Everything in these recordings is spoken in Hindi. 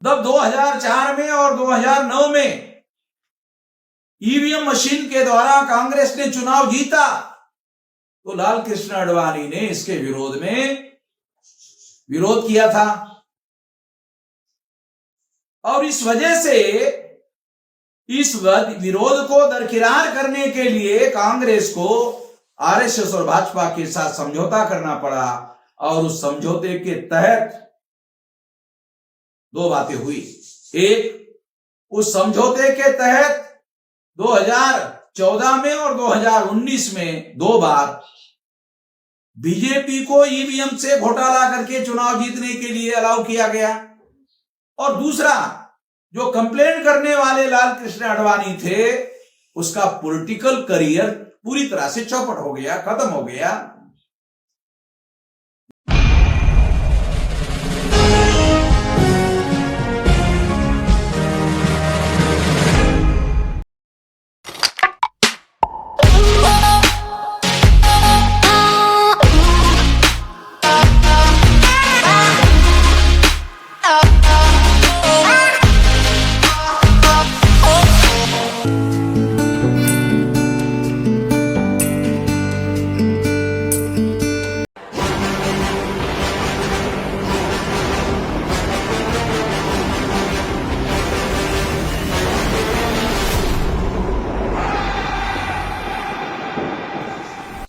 तब 2004 में और 2009 में ईवीएम मशीन के द्वारा कांग्रेस ने चुनाव जीता, तो लाल कृष्ण आडवाणी ने इसके विरोध में विरोध किया था। और इस वजह से इस विरोध को दरकिनार करने के लिए कांग्रेस को आरएसएस और भाजपा के साथ समझौता करना पड़ा। और उस समझौते के तहत दो बातें हुई। एक, उस समझौते के तहत 2014 में और 2019 में 2 बार बीजेपी को ईवीएम से घोटाला करके चुनाव जीतने के लिए अलाउ किया गया। और दूसरा, जो कंप्लेन करने वाले लाल कृष्ण आडवाणी थे, उसका पॉलिटिकल करियर पूरी तरह से चौपट हो गया, खत्म हो गया।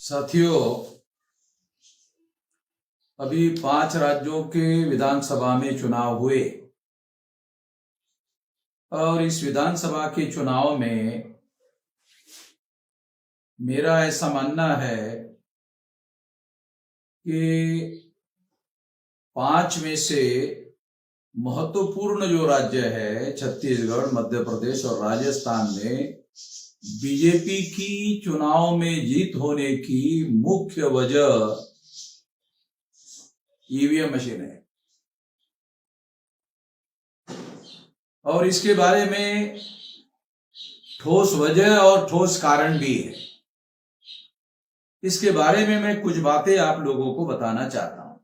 साथियों, अभी 5 राज्यों के विधानसभा में चुनाव हुए और इस विधानसभा के चुनाव में मेरा ऐसा मानना है कि 5 में से महत्वपूर्ण जो राज्य है, छत्तीसगढ़, मध्य प्रदेश और राजस्थान में बीजेपी की चुनाव में जीत होने की मुख्य वजह ईवीएम मशीन है। और इसके बारे में ठोस वजह और ठोस कारण भी है। इसके बारे में मैं कुछ बातें आप लोगों को बताना चाहता हूं।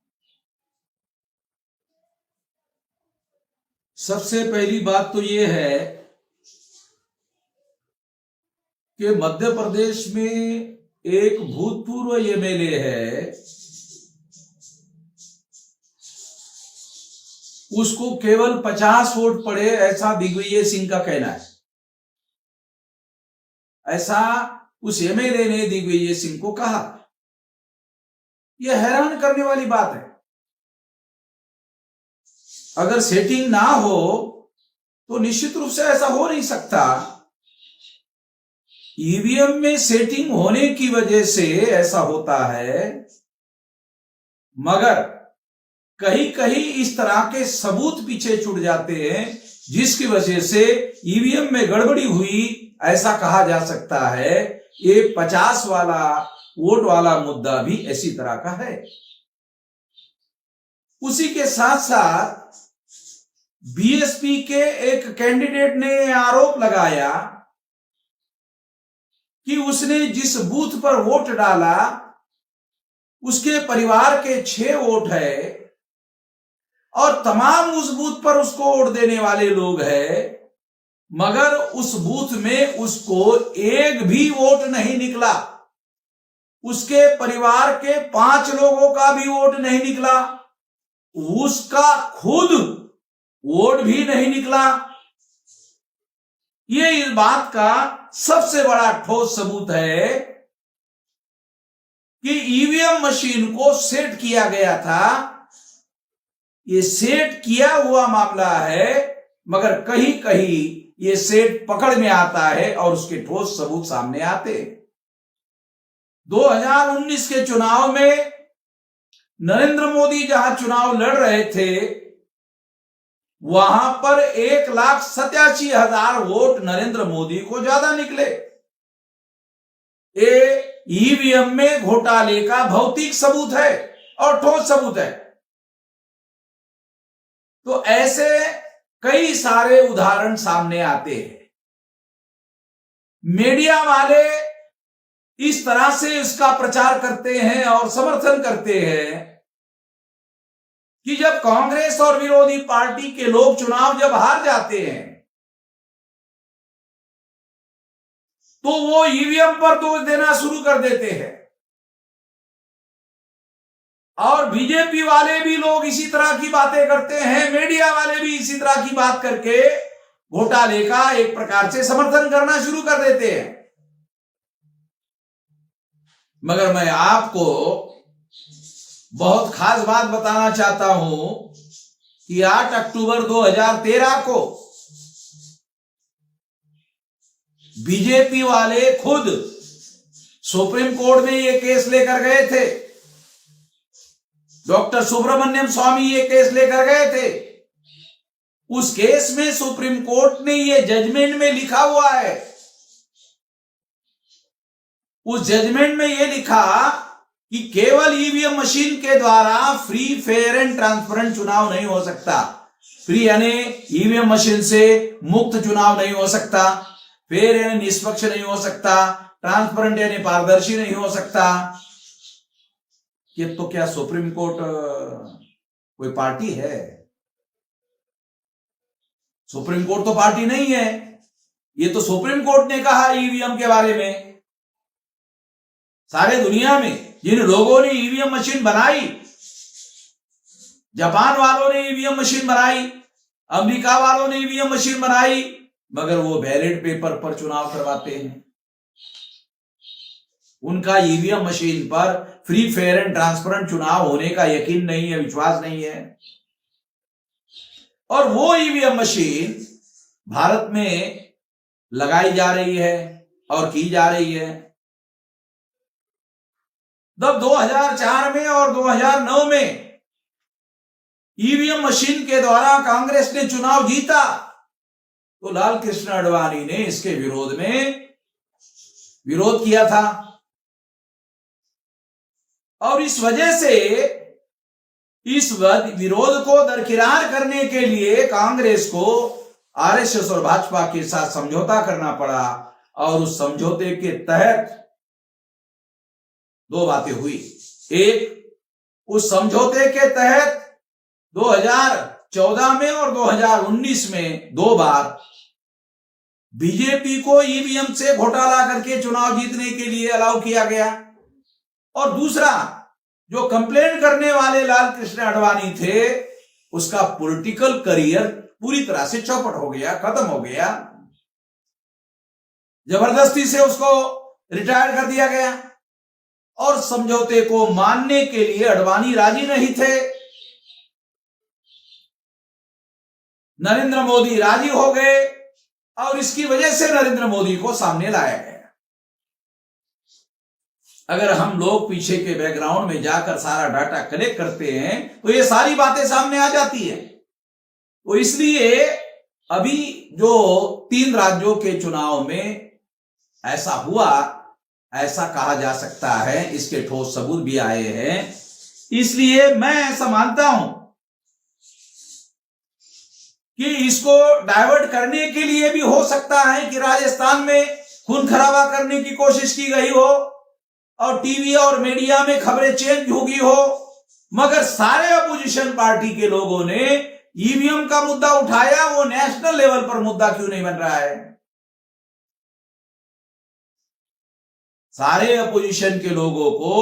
सबसे पहली बात तो यह है कि मध्य प्रदेश में एक भूतपूर्व एमएलए है, उसको केवल 50 वोट पड़े, ऐसा दिग्विजय सिंह का कहना है। ऐसा उस एमएलए ने दिग्विजय सिंह को कहा। यह हैरान करने वाली बात है। अगर सेटिंग ना हो तो निश्चित रूप से ऐसा हो नहीं सकता। ईवीएम में सेटिंग होने की वजह से ऐसा होता है, मगर कहीं कहीं इस तरह के सबूत पीछे छूट जाते हैं जिसकी वजह से ईवीएम में गड़बड़ी हुई, ऐसा कहा जा सकता है। ये 50 वाला वोट वाला मुद्दा भी ऐसी तरह का है। उसी के साथ साथ बीएसपी के एक कैंडिडेट ने आरोप लगाया कि उसने जिस बूथ पर वोट डाला उसके परिवार के 6 वोट है और तमाम उस बूथ पर उसको वोट देने वाले लोग हैं, मगर उस बूथ में उसको एक भी वोट नहीं निकला। उसके परिवार के 5 लोगों का भी वोट नहीं निकला, उसका खुद वोट भी नहीं निकला। ये इस बात का सबसे बड़ा ठोस सबूत है कि ईवीएम मशीन को सेट किया गया था। ये सेट किया हुआ मामला है, मगर कहीं कहीं ये सेट पकड़ में आता है और उसके ठोस सबूत सामने आते। 2019 के चुनाव में नरेंद्र मोदी जहां चुनाव लड़ रहे थे, वहां पर 1,87,000 वोट नरेंद्र मोदी को ज्यादा निकले। ये ईवीएम में घोटाले का भौतिक सबूत है और ठोस सबूत है। तो ऐसे कई सारे उदाहरण सामने आते हैं। मीडिया वाले इस तरह से इसका प्रचार करते हैं और समर्थन करते हैं कि जब कांग्रेस और विरोधी पार्टी के लोग चुनाव जब हार जाते हैं तो वो ईवीएम पर दोष देना शुरू कर देते हैं, और बीजेपी वाले भी लोग इसी तरह की बातें करते हैं, मीडिया वाले भी इसी तरह की बात करके घोटाले का एक प्रकार से समर्थन करना शुरू कर देते हैं। मगर मैं आपको बहुत खास बात बताना चाहता हूं कि 8 अक्टूबर 2013 को बीजेपी वाले खुद सुप्रीम कोर्ट में ये केस लेकर गए थे, डॉक्टर सुब्रमण्यम स्वामी ये केस लेकर गए थे। उस केस में सुप्रीम कोर्ट ने ये जजमेंट में लिखा हुआ है, उस जजमेंट में ये लिखा कि केवल ईवीएम मशीन के द्वारा फ्री, फेयर एंड ट्रांसपेरेंट चुनाव नहीं हो सकता। फ्री यानी ईवीएम मशीन से मुक्त चुनाव नहीं हो सकता, फेयर यानी निष्पक्ष नहीं हो सकता, ट्रांसपेरेंट यानी पारदर्शी नहीं हो सकता। ये तो क्या सुप्रीम कोर्ट कोई पार्टी है? सुप्रीम कोर्ट तो पार्टी नहीं है। ये तो सुप्रीम कोर्ट ने कहा ईवीएम के बारे में। सारे दुनिया में जिन लोगों ने ईवीएम मशीन बनाई, जापान वालों ने ईवीएम मशीन बनाई, अमेरिका वालों ने ईवीएम मशीन बनाई, मगर वो बैलेट पेपर पर चुनाव करवाते हैं। उनका ईवीएम मशीन पर फ्री, फेयर एंड ट्रांसपेरेंट चुनाव होने का यकीन नहीं है, विश्वास नहीं है। और वो ईवीएम मशीन भारत में लगाई जा रही है और की जा रही है। जब 2004 में और 2009 में ईवीएम मशीन के द्वारा कांग्रेस ने चुनाव जीता तो लाल कृष्ण आडवाणी ने इसके विरोध में विरोध किया था, और इस वजह से इस विरोध को दरकिनार करने के लिए कांग्रेस को आरएसएस और भाजपा के साथ समझौता करना पड़ा। और उस समझौते के तहत दो बातें हुई। एक, उस समझौते के तहत 2014 में और 2019 में 2 बार बीजेपी को ईवीएम से घोटाला करके चुनाव जीतने के लिए अलाउ किया गया। और दूसरा, जो कंप्लेंट करने वाले लाल कृष्ण आडवाणी थे उसका पॉलिटिकल करियर पूरी तरह से चौपट हो गया, खत्म हो गया। जबरदस्ती से उसको रिटायर कर दिया गया और समझौते को मानने के लिए आडवाणी राजी नहीं थे। नरेंद्र मोदी राजी हो गए और इसकी वजह से नरेंद्र मोदी को सामने लाया गया। अगर हम लोग पीछे के बैकग्राउंड में जाकर सारा डाटा कलेक्ट करते हैं तो ये सारी बातें सामने आ जाती है। तो इसलिए अभी जो 3 राज्यों के चुनाव में ऐसा हुआ, ऐसा कहा जा सकता है, इसके ठोस सबूत भी आए हैं। इसलिए मैं ऐसा मानता हूं कि इसको डाइवर्ट करने के लिए भी हो सकता है कि राजस्थान में खून खराबा करने की कोशिश की गई हो और टीवी और मीडिया में खबरें चेंज हो गई हो। मगर सारे अपोजिशन पार्टी के लोगों ने ईवीएम का मुद्दा उठाया, वो नेशनल लेवल पर मुद्दा क्यों नहीं बन रहा है? सारे अपोजिशन के लोगों को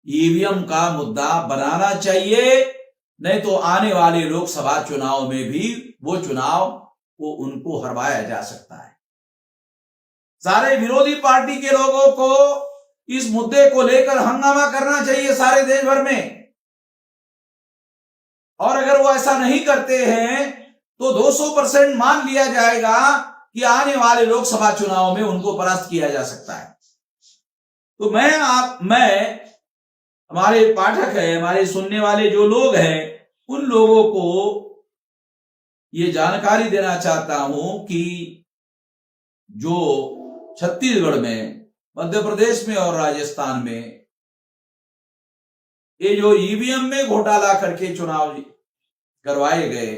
ईवीएम का मुद्दा बनाना चाहिए, नहीं तो आने वाले लोकसभा चुनाव में भी वो चुनाव को उनको हरवाया जा सकता है। सारे विरोधी पार्टी के लोगों को इस मुद्दे को लेकर हंगामा करना चाहिए सारे देश भर में। और अगर वो ऐसा नहीं करते हैं तो 200% मान लिया जाएगा कि आने वाले लोकसभा चुनाव में उनको परास्त किया जा सकता है। तो मैं हमारे पाठक है, हमारे सुनने वाले जो लोग हैं, उन लोगों को ये जानकारी देना चाहता हूं कि जो छत्तीसगढ़ में, मध्य प्रदेश में और राजस्थान में ये जो ईवीएम में घोटाला करके चुनाव करवाए गए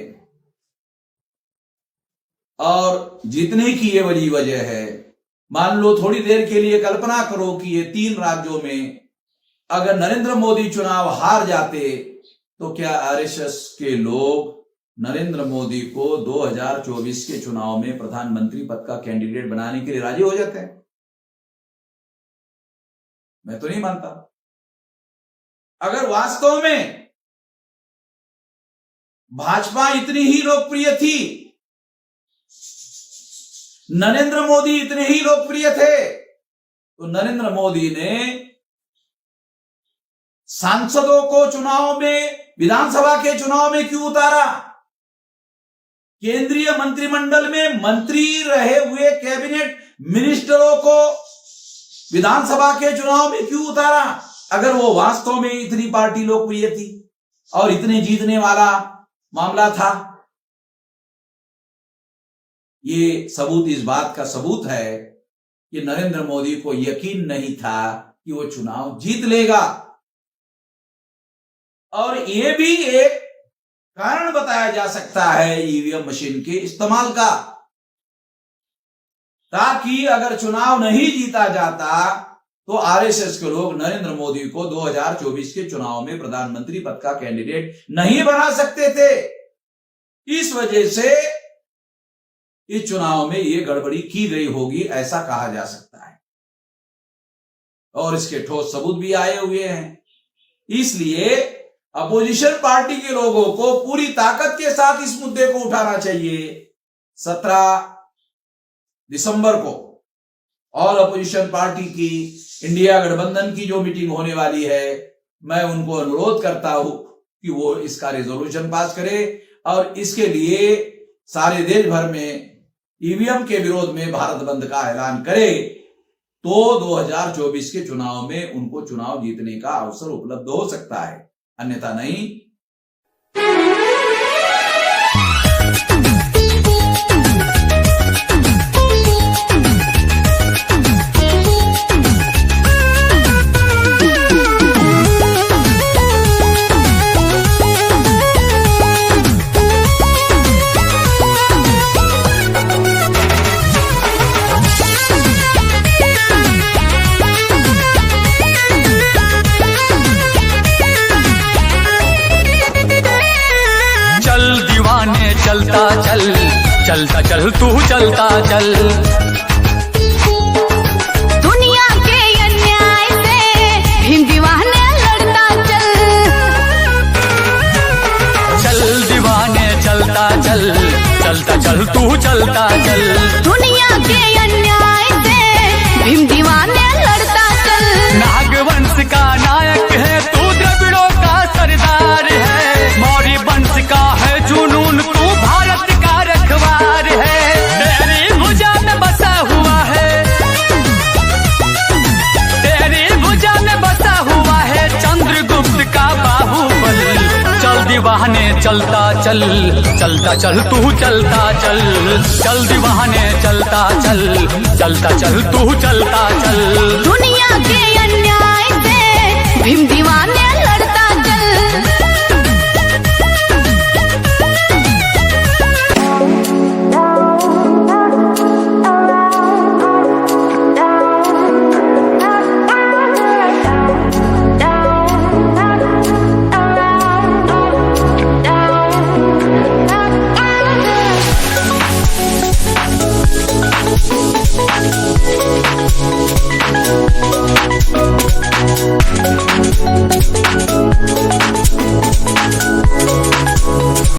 और जीतने की ये बड़ी वजह है। मान लो थोड़ी देर के लिए कल्पना करो कि ये 3 राज्यों में अगर नरेंद्र मोदी चुनाव हार जाते तो क्या आरएसएस के लोग नरेंद्र मोदी को 2024 के चुनाव में प्रधानमंत्री पद का कैंडिडेट बनाने के लिए राजी हो जाते हैं? मैं तो नहीं मानता। अगर वास्तव में भाजपा इतनी ही लोकप्रिय थी, नरेंद्र मोदी इतने ही लोकप्रिय थे, तो नरेंद्र मोदी ने सांसदों को चुनाव में, विधानसभा के चुनाव में क्यों उतारा? केंद्रीय मंत्रिमंडल में मंत्री रहे हुए कैबिनेट मिनिस्टरों को विधानसभा के चुनाव में क्यों उतारा? अगर वो वास्तव में इतनी पार्टी लोकप्रिय थी और इतने जीतने वाला मामला था। ये सबूत इस बात का सबूत है कि नरेंद्र मोदी को यकीन नहीं था कि वो चुनाव जीत लेगा। और ये भी एक कारण बताया जा सकता है ईवीएम मशीन के इस्तेमाल का, ताकि अगर चुनाव नहीं जीता जाता तो आरएसएस के लोग नरेंद्र मोदी को 2024 के चुनाव में प्रधानमंत्री पद का कैंडिडेट नहीं बना सकते थे। इस वजह से इस चुनाव में यह गड़बड़ी की गई होगी, ऐसा कहा जा सकता है। और इसके ठोस सबूत भी आए हुए हैं। इसलिए अपोजिशन पार्टी के लोगों को पूरी ताकत के साथ इस मुद्दे को उठाना चाहिए 17 दिसंबर को। और अपोजिशन पार्टी की इंडिया गठबंधन की जो मीटिंग होने वाली है, मैं उनको अनुरोध करता हूं कि वो इसका रेजोल्यूशन पास करे और इसके लिए सारे देश भर में ईवीएम के विरोध में भारत बंद का ऐलान करे, तो 2024 के चुनाव में उनको चुनाव जीतने का अवसर उपलब्ध हो सकता है, अन्यथा नहीं। चलता चल तू चलता चल, दुनिया के अन्याय से भीम दीवाने लड़ता चल। चल दीवाने चलता चल, चलता चल तू चलता चल, दुनिया के अन्याय से भीम दीवाने लड़ता चल। नागवंश का नायक है तू, द्रविड़ों का सरदार है, मौर्य वंश का है जुनून तू, भारत का रखवार है। तेरी भुजा में बसा हुआ है, तेरी भुजा में बसा हुआ है चंद्रगुप्त का बाहुबल। चल दीवाने चलता चल, चलता चल तू चलता चल, चल दीवाने चलता चल, चलता चल तू चलता चल। दुनिया के अन्याय से भीम दीवाने